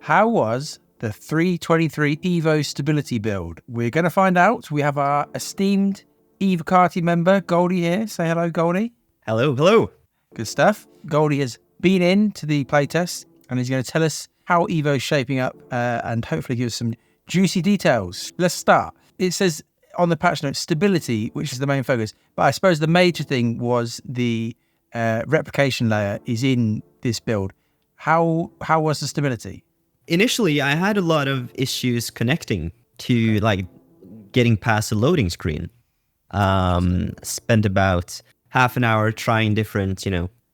How was the 323 Evo stability build? We're going to find out. We have our esteemed Evocati member, Goldie, here. Say hello, Goldie. Hello. Good stuff. Goldie has been into the playtest and is going to tell us how Evo's shaping up and hopefully give us some juicy details. Let's start. It says on the patch notes, stability, which is the main focus. But I suppose the major thing was the replication layer is in this build. How was the stability? Initially, I had a lot of issues connecting to getting past the loading screen. Spent about half an hour trying different,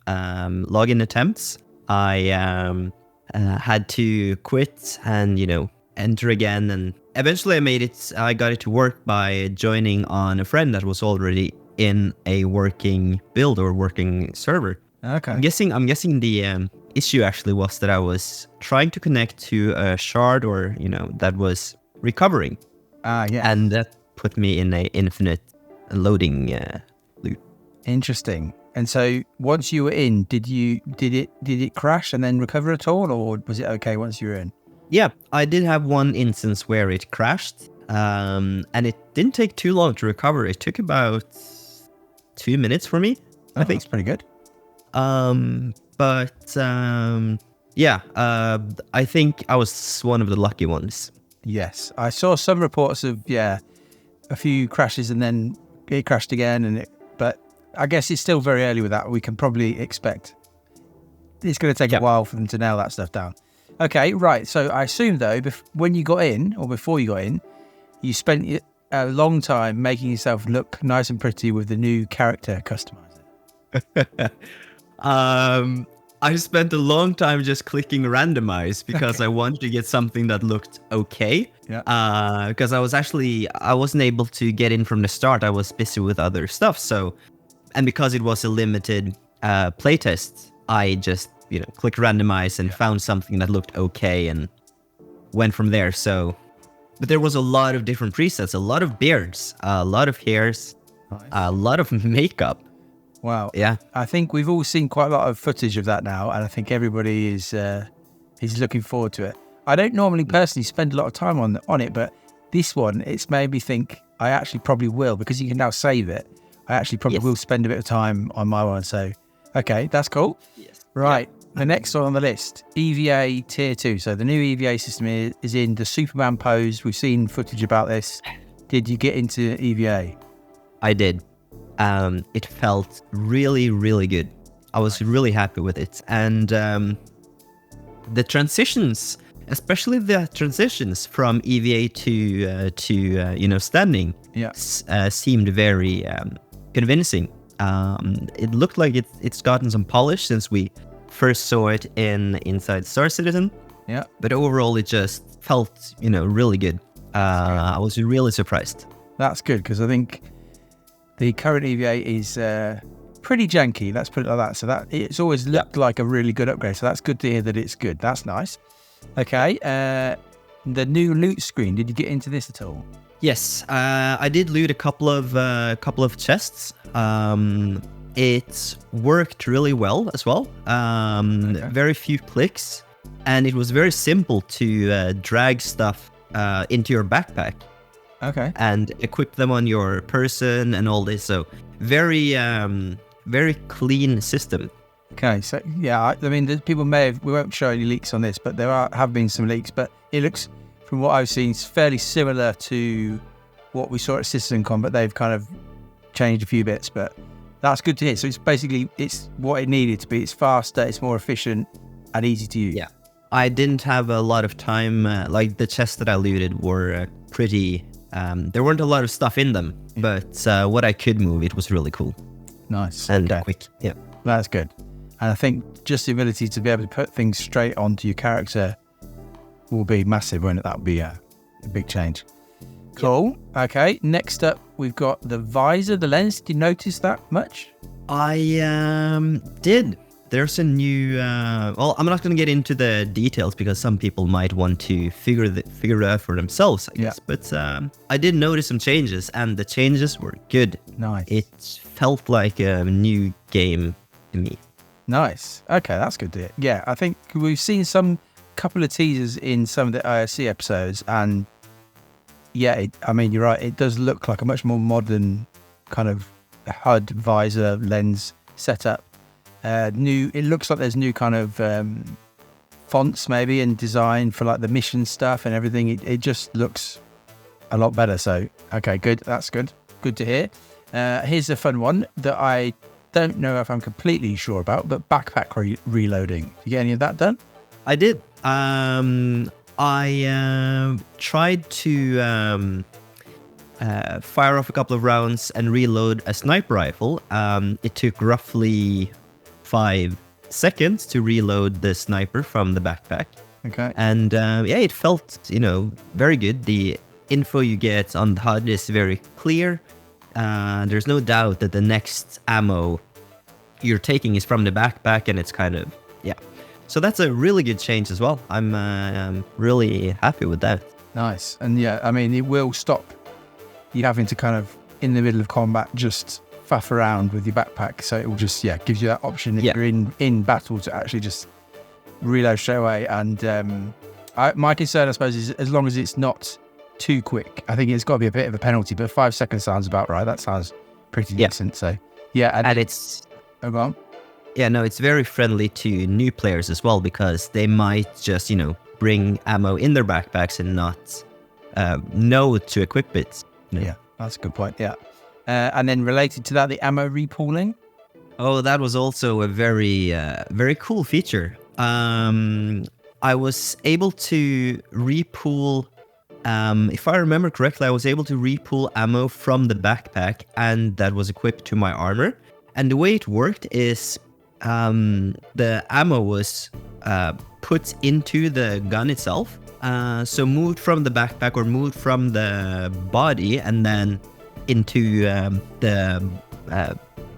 login attempts. I had to quit and, enter again. And eventually I got it to work by joining on a friend that was already in a working build or working server. Okay. I'm guessing the issue actually was that I was trying to connect to a shard or, that was recovering. Yeah. And that put me in a infinite loading loop. Interesting. And so once you were in, did it crash and then recover at all, or was it okay once you were in? Yeah, I did have one instance where it crashed, and it didn't take too long to recover. It took about 2 minutes for me, I think. That's pretty good. I think I was one of the lucky ones. Yes. I saw some reports of, a few crashes and then it crashed again. But I guess it's still very early with that. We can probably expect it's going to take a while for them to nail that stuff down. Okay, right. So I assume, though, when you got in or before you got in, you spent a long time making yourself look nice and pretty with the new character customizer. I spent a long time just clicking randomize because I wanted to get something that looked okay. Yeah. Because I wasn't able to get in from the start. I was busy with other stuff. So, and because it was a limited playtest, I just clicked randomize and found something that looked okay and went from there. So, but there was a lot of different presets, a lot of beards, a lot of hairs, a lot of makeup. Wow. Yeah. I think we've all seen quite a lot of footage of that now, and I think everybody is looking forward to it. I don't normally personally spend a lot of time on it, but this one, it's made me think I actually probably will, because you can now save it. I actually probably will spend a bit of time on my one. So, okay, that's cool. Yes. Right. Yeah. The next one on the list, EVA Tier 2. So the new EVA system is in the Superman pose. We've seen footage about this. Did you get into EVA? I did. It felt really, really good. I was really happy with it. And the transitions, especially the transitions from EVA to standing, seemed very convincing. It looked like it's gotten some polish since we first saw it inside Star Citizen. Yeah. But overall, it just felt, really good. I was really surprised. That's good, because I think the current EVA is pretty janky, let's put it like that. So that it's always looked like a really good upgrade. So that's good to hear that it's good. That's nice. Okay. The new loot screen. Did you get into this at all? Yes, I did loot a couple of chests. It worked really well as well. Very few clicks, and it was very simple to drag stuff into your backpack. Okay. And equip them on your person and all this. So very clean system. Okay. So I mean, people we won't show any leaks on this, but there have been some leaks. But it looks, from what I've seen, it's fairly similar to what we saw at CitizenCon, but they've kind of changed a few bits. But that's good to hear. So it's what it needed to be. It's faster, it's more efficient, and easy to use. Yeah. I didn't have a lot of time. Like the chests that I looted were pretty. There weren't a lot of stuff in them, but what I could move, it was really cool. Nice. And quick. Yeah. That's good. And I think just the ability to be able to put things straight onto your character will be massive, won't it? That would be a big change. Cool. Yeah. Okay. Next up, we've got the visor, the lens. Did you notice that much? I did. There's a new... well, I'm not going to get into the details because some people might want to figure it out for themselves, I guess. Yeah. But I did notice some changes, and the changes were good. Nice. It felt like a new game to me. Nice. Okay, that's good to hear. Yeah, I think we've seen some couple of teasers in some of the IRC episodes, and yeah, I mean, you're right. It does look like a much more modern kind of HUD visor lens setup. It looks like there's new kind of fonts maybe and design for like the mission stuff and everything. It just looks a lot better. So, okay, good. That's good. Good to hear. Here's a fun one that I don't know if I'm completely sure about, but backpack reloading. Did you get any of that done? I did. I tried to fire off a couple of rounds and reload a sniper rifle. It took roughly 5 seconds to reload the sniper from the backpack. Okay. And yeah, it felt, very good. The info you get on the HUD is very clear. There's no doubt that the next ammo you're taking is from the backpack, and it's kind of, yeah. So that's a really good change as well. I'm really happy with that. Nice. And yeah, I mean, it will stop you having to kind of, in the middle of combat, just faff around with your backpack. So it will just, gives you that option if you're in battle to actually just reload straight away. And my concern, I suppose, is as long as it's not too quick. I think it's got to be a bit of a penalty, but 5 seconds sounds about right. That sounds pretty decent. So yeah. And it's... Oh, go on. Yeah, no, it's very friendly to new players as well, because they might just, bring ammo in their backpacks and not know to equip it. Yeah, that's a good point. Yeah. And then related to that, the ammo repooling. Oh, that was also a very, very cool feature. I was able to repool, if I remember correctly, I was able to repool ammo from the backpack, and that was equipped to my armor. And the way it worked is the ammo was put into the gun itself. So moved from the backpack or moved from the body and then into the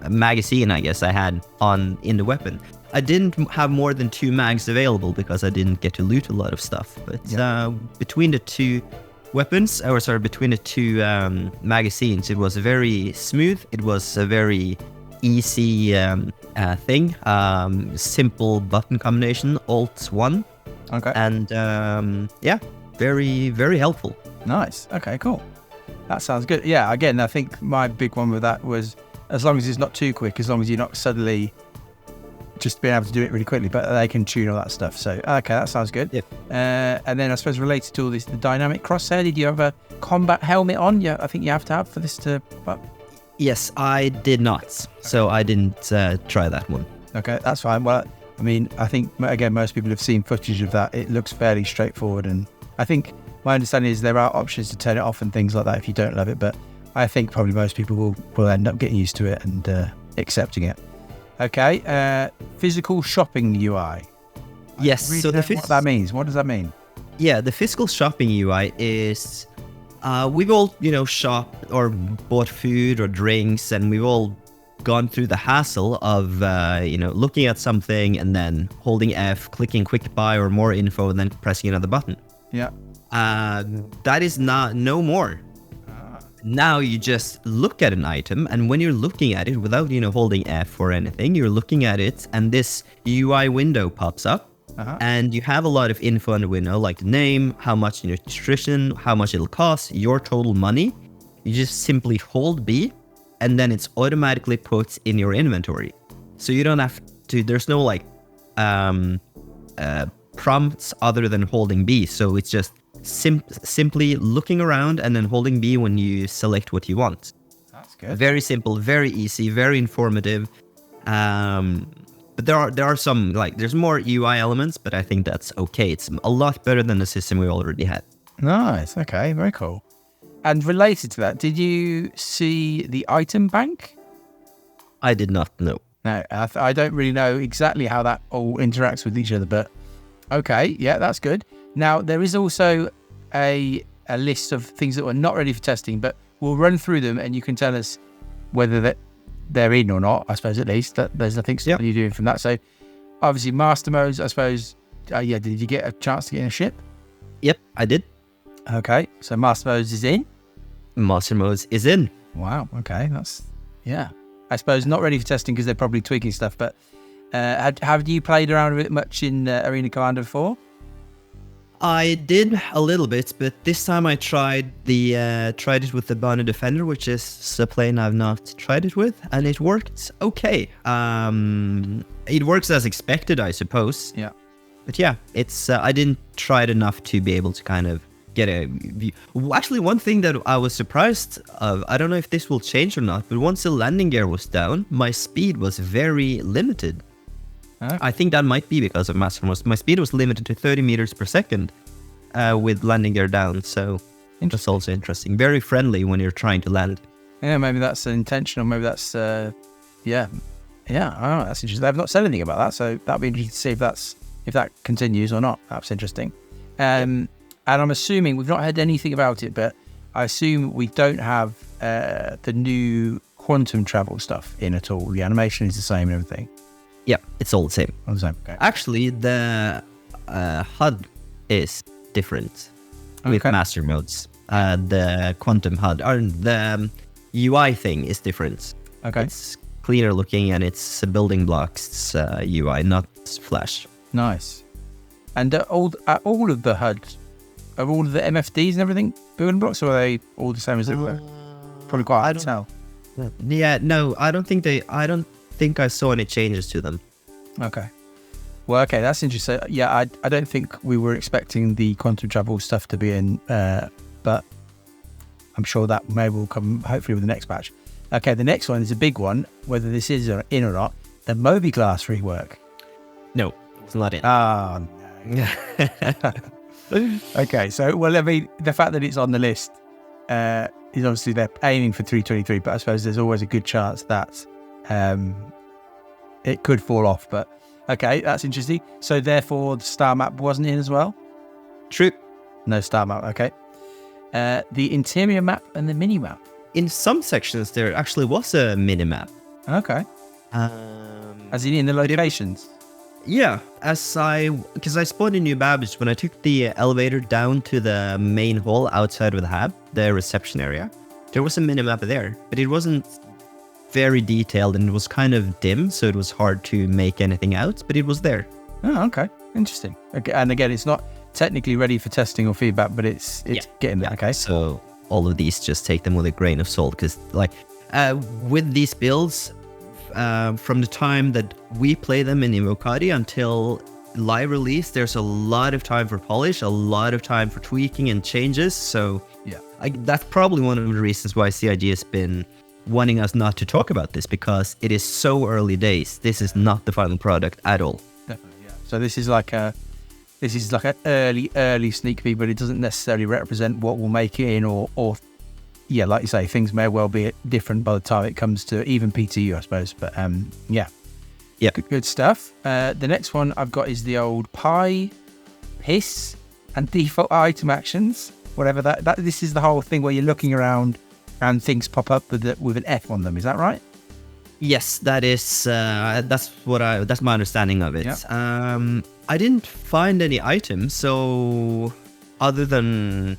magazine, I guess, I had in the weapon. I didn't have more than 2 mags available because I didn't get to loot a lot of stuff. But between the two weapons, between the two magazines, it was very smooth. It was a very easy thing. Simple button combination, Alt-1. Okay. And yeah, very, very helpful. Nice. Okay, cool. That sounds good. Yeah, again, I think my big one with that was, as long as it's not too quick, as long as you're not suddenly just being able to do it really quickly, but they can tune all that stuff. So, okay, that sounds good. Yep. And then I suppose related to all this, the dynamic crosshair, did you have a combat helmet on? Yeah, I think you have to have for this to... Yes, I did not. So I didn't try that one. Okay, that's fine. Well, I mean, I think, again, most people have seen footage of that. It looks fairly straightforward. And I think my understanding is there are options to turn it off and things like that if you don't love it. But I think probably most people will end up getting used to it and accepting it. Okay, physical shopping UI. Yes, so what that means. What does that mean? Yeah, the physical shopping UI is... we've all, shopped or bought food or drinks, and we've all gone through the hassle of, looking at something and then holding F, clicking quick buy or more info, and then pressing another button. Yeah. That is no more. Now you just look at an item, and when you're looking at it without, holding F or anything, you're looking at it, and this UI window pops up. And you have a lot of info on the window, like the name, how much nutrition, how much it'll cost, your total money. You just simply hold B, and then it's automatically put in your inventory. So you don't have to, there's no prompts other than holding B. So it's just simply looking around and then holding B when you select what you want. That's good. Very simple, very easy, very informative. But there are some, there's more UI elements, but I think that's okay. It's a lot better than the system we already had. Nice. Okay. Very cool. And related to that, did you see the item bank? I did not know. No, I don't really know exactly how that all interacts with each other, but okay. Yeah, that's good. Now, there is also a list of things that were not ready for testing, but we'll run through them and you can tell us whether they're in or not, I suppose, at least. There's nothing you're doing from that. So, obviously, master modes, I suppose. Did you get a chance to get in a ship? Yep, I did. Okay, so master modes is in? Master modes is in. Wow, okay, I suppose not ready for testing because they're probably tweaking stuff, but have you played around with it much in Arena Commander 4? I did a little bit, but this time I tried it with the Bana Defender, which is a plane I've not tried it with, and it worked okay. It works as expected, I suppose. Yeah. But yeah, it's I didn't try it enough to be able to kind of get a view. Actually, one thing that I was surprised of, I don't know if this will change or not, but once the landing gear was down, my speed was very limited. Okay. I think that might be because of Mastermost. My speed was limited to 30 meters per second with landing gear down, so that's also interesting. Very friendly when you're trying to land. Yeah, maybe that's intentional. Maybe that's, yeah. I don't know. That's interesting. They've not said anything about that, so that'd be interesting to see if that continues or not. That's interesting. And I'm assuming, we've not heard anything about it, but I assume we don't have the new quantum travel stuff in at all. The animation is the same and everything. Yeah, it's all the same. All the same. Okay. Actually, the HUD is different with master modes. The quantum HUD, or the UI thing is different. Okay. It's cleaner looking and it's a building blocks UI, not Flash. Nice. And all of the HUDs, are all of the MFDs and everything building blocks, or are they all the same as they were? Probably quite hard to tell. Yeah, no, I don't think I saw any changes to them. Okay. Well, okay, that's interesting. Yeah, I don't think we were expecting the quantum travel stuff to be in, but I'm sure that maybe will come hopefully with the next patch. Okay, the next one is a big one, whether this is in or not, the Moby-Glass rework. No, it's not in. Oh, no. Okay, so, well, I mean, the fact that it's on the list is obviously they're aiming for 323, but I suppose there's always a good chance that it could fall off. But okay, that's interesting. So therefore, the star map wasn't in as well? True. No star map, okay. The interior map and the mini map. In some sections, there actually was a mini map. Okay. As in the locations? Yeah, because I spawned in New Babbage when I took the elevator down to the main hall outside of the hub, the reception area. There was a minimap there, but it wasn't very detailed and it was kind of dim, so it was hard to make anything out, but it was there. Oh, okay. Interesting. Okay, and again, it's not technically ready for testing or feedback, but it's getting there. Okay. So all of these, just take them with a grain of salt, because with these builds, from the time that we play them in Evocati until live release, there's a lot of time for polish, a lot of time for tweaking and changes. So yeah, that's probably one of the reasons why CIG has been wanting us not to talk about this, because it is so early days. This is not the final product at all. Definitely, yeah. So this is like an early sneak peek, but it doesn't necessarily represent what will make it in, or yeah, like you say, things may well be different by the time it comes to even PTU, I suppose. But yeah. Good stuff. The next one I've got is the old pie, hiss, and default item actions. Whatever that. This is the whole thing where you're looking around and things pop up with an F on them. Is that right? Yes, that is. That's my understanding of it. Yeah. I didn't find any items, so other than.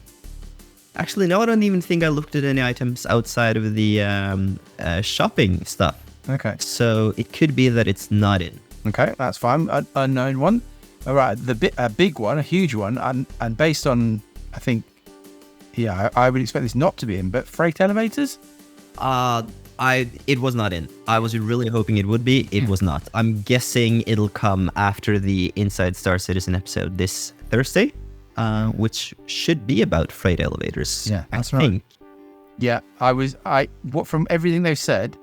Actually, no, I don't even think I looked at any items outside of the shopping stuff. Okay. So it could be that it's not in. Okay, that's fine. Unknown one. All right, a big one, a huge one, and based on, I think, yeah, I would expect this not to be in, but freight elevators? It was not in. I was really hoping it would be. It was not. I'm guessing it'll come after the Inside Star Citizen episode this Thursday. Which should be about freight elevators. Yeah, that's right. Yeah, from everything they've said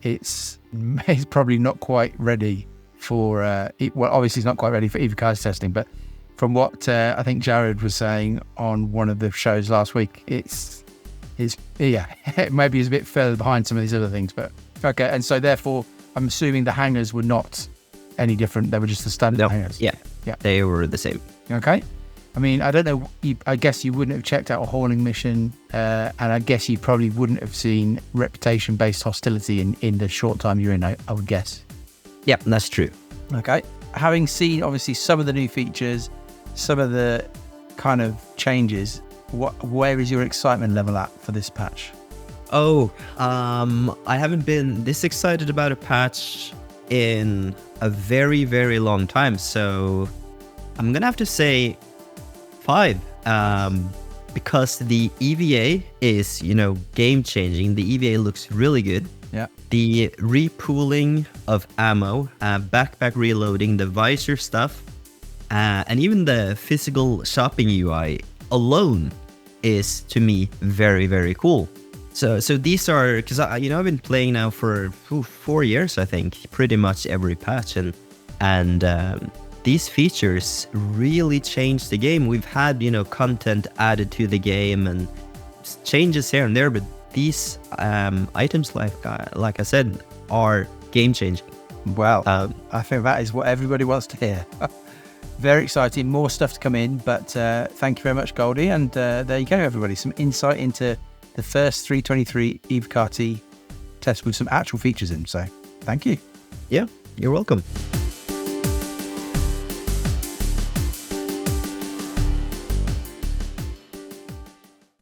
it's probably not quite ready for, well, obviously it's not quite ready for Evocati testing, but from what I think Jared was saying on one of the shows last week, it's maybe it's a bit further behind some of these other things, but okay. And so therefore, I'm assuming the hangars were not any different. They were just the standard hangars. Yeah, they were the same. Okay. I mean, I don't know. I guess you wouldn't have checked out a hauling mission, and I guess you probably wouldn't have seen reputation-based hostility in the short time you're in, I would guess. Yeah, that's true. Okay. Having seen, obviously, some of the new features, some of the kind of changes, where is your excitement level at for this patch? Oh, I haven't been this excited about a patch in a very, very long time, so... I'm gonna have to say 5, because the EVA is, game changing. The EVA looks really good. Yeah. The repooling of ammo, backpack reloading, the visor stuff, and even the physical shopping UI alone is, to me, very, very cool. So these are, because I've been playing now for 4 years, I think, pretty much every patch, and these features really changed the game. We've had, content added to the game and changes here and there, but these items, like I said, are game changing. Well, I think that is what everybody wants to hear. Very exciting, more stuff to come in, but thank you very much, Goldie. And there you go, everybody. Some insight into the first 323 Evocati test with some actual features in. So thank you. Yeah, you're welcome.